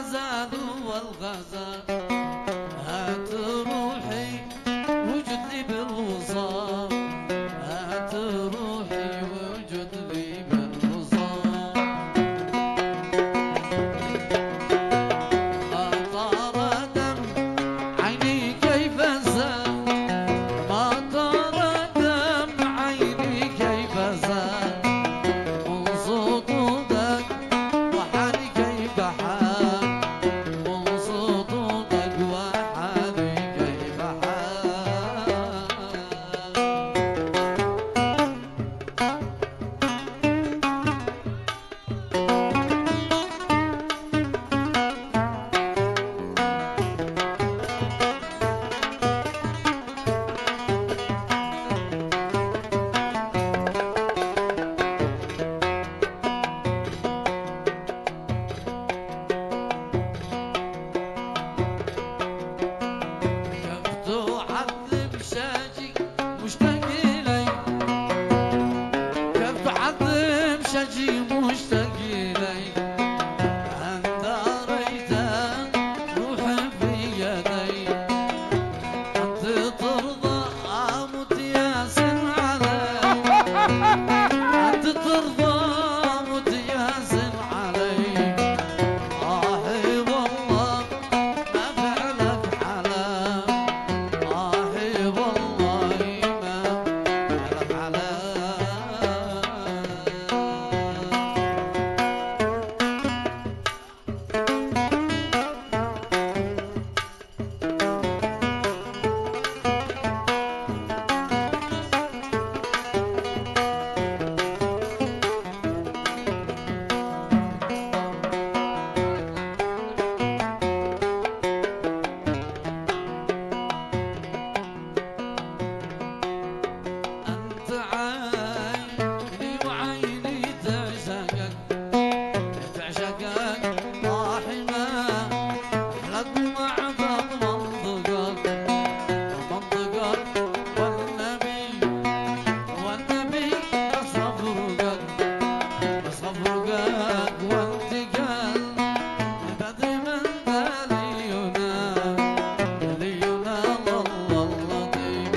الغزال والغزال هات روحي وجد لي بالوصال هات روحي وجد لي بالوصال ما طار دم عيني كيف زال ما طار دم عيني كيف زال من صوت ودق وحالي كيف حال من صوت ودق وحالي كيف حال كيف تعذب شاجي مشتاق إلي كيف تعذب شاجي مشتاق إلي أنت ريت روحي في يدي أنت ترضى أموت ياسر علي أنت ترضى أموت ياسر علي آهي والله ما فعلك حلال آهي والله ما فعلك أنت عيني وعيني تعشقك تعشقك راحي ما أحلق معبد منطقك منطقك والنبي أصفرقك أصفرقك وانتقال بدري من دلينا دلينا الله اللطيف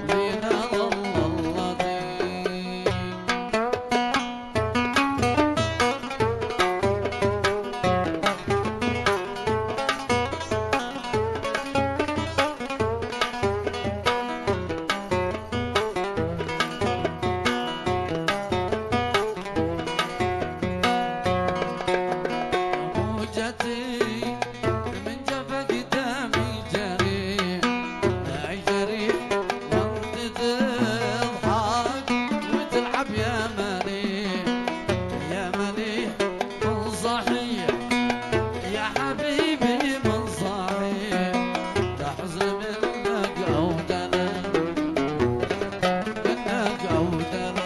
لينا الله اللطيف موجتي من جفك دمي جريح داعي جريح وانت تضحك وتلعب يا مليح من صحيح يا حبيبي من صحيح تحزن منك او دلال منك او دلال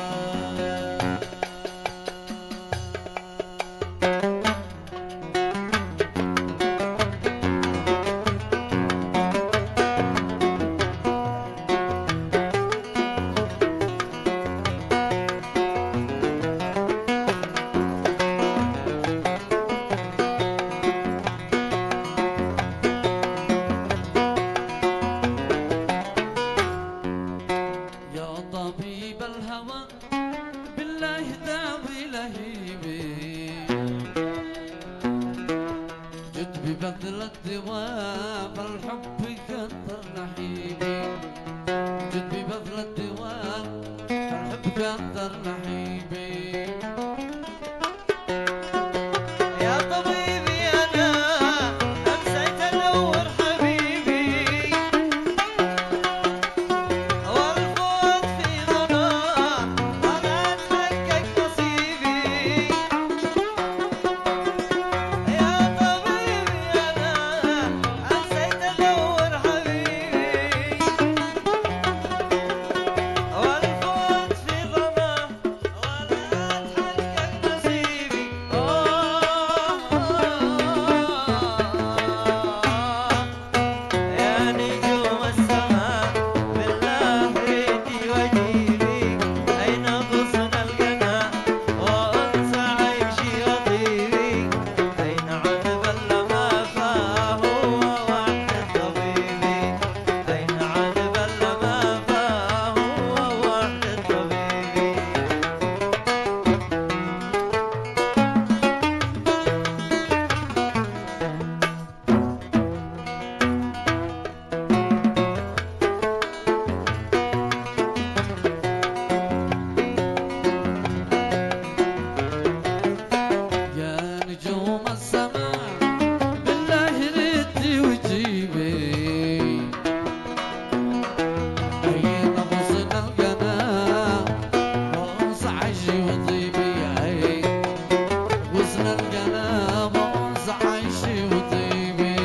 يا طبيب الهوى بالله داوي لهيبي جد ببذل الدواء فالحب كثر نحيبي جد ببذل الدواء فالحب كثر نحيبي يا طبيبي أنا أمسيت أدور حبيبي والفوت في ظلام أنا أتحقق نصيبي يا طبيبي أنا أمسيت أدور حبيبي والفوت في ظلام السماء بالله ردي وجيبي عين غصن القناة غص عيشي وطيبي عين غصن القناة غص عيشي وطيبي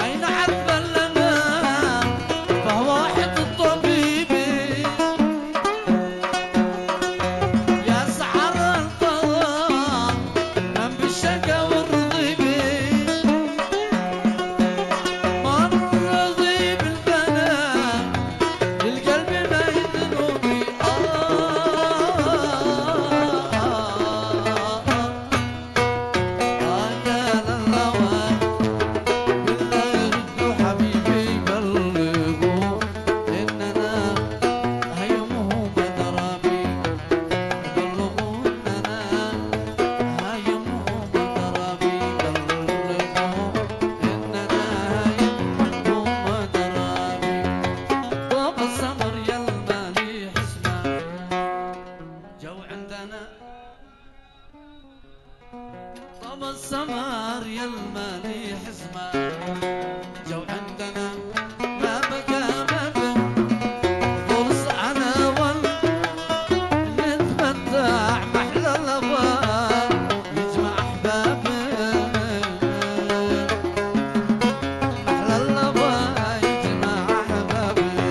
عين عذب لنا فهو واحد الطبيبي يا سعر القضاء من بالشكا والرضيبي من رضي بالبنات للقلب ما يذنوبي يا للهوى بالله ردوا حبيبي بلغوا إننا هيمه مدربي بلغوا إننا هيمه مدربي بلغوا إننا هيمه مدربي طاب السمر يا المالي حسنا جو عندنا طاب السمر يا المالي حسما جو عندنا ما بقى ما بقى فرص على ول نتمتع محلى الأبواب يجمع أحبابنا محلى الأبواب يجمع أحبابنا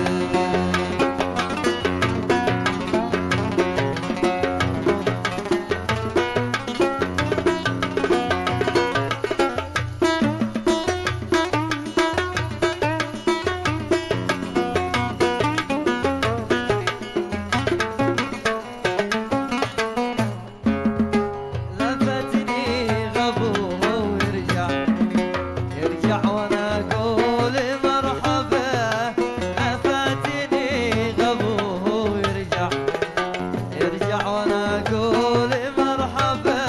لفتني غبوه ويرجع وانا اقول مرحبا لفتني غبوه ويرجع وانا اقول مرحبا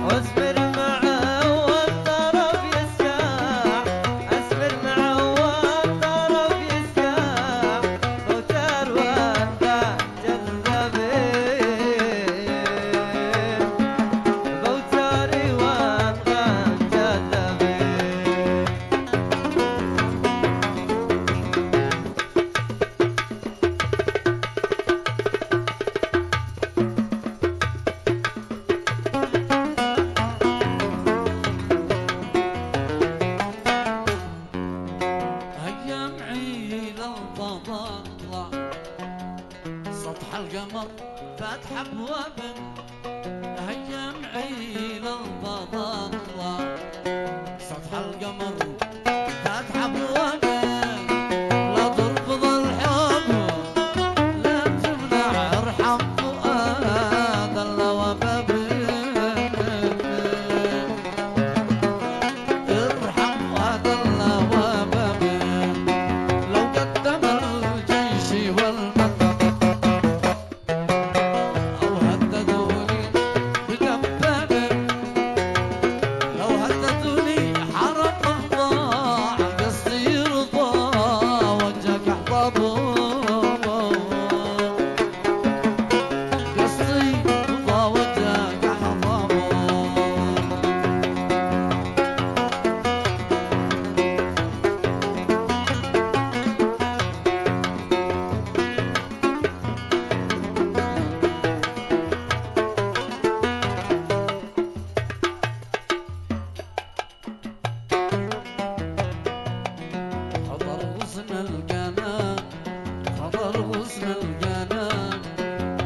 واصبر معه والطرف يسكع اصبر معه والطرف يسكع وتر وانت جذبي بوتاري وانغام جذبي أيام عيل الفضاء طلع سطح القمر فاتح أبواب أيام عيل الفضاء طلع سطح القمر فاتح أبواب لا ترفض الحب لا تمنع ارحم فؤاد اللوابب ارحم فؤاد اللوابب لو قدم الجيش والمطر أو هددوني بدبابة لو هددوني حرق الضاع قصدي يرضى وجهك احبابه قصدي يرضى وجهك احبابه حضر غصن القناة حضر غصن القناة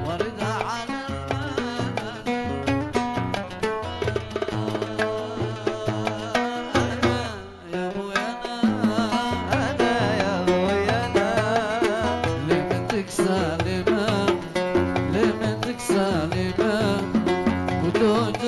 وردها على الماء يا ابويا انا يا ابويا انا لمنتك سالمة لمنتك سالمة ودوج